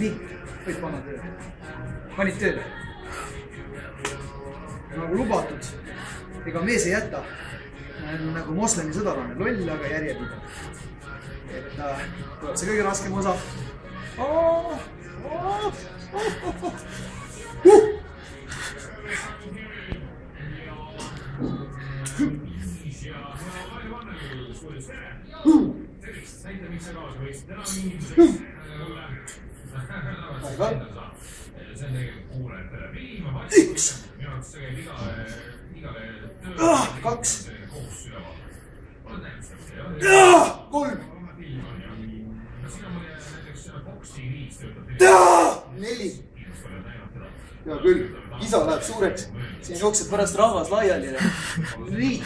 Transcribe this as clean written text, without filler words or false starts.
nii, võid panna tööle. Panid tööle. Nagu lubatud. Ega mees ei jäta. Nagu moslemi sõdalane. Loll, aga järjepidev. Et tuleb see kõige raskem osa. Üks. Kaks. Kolm. Neli. Ja küll, isa läheb suureks. Siin jookseb pärast rahvas laiali. Nii.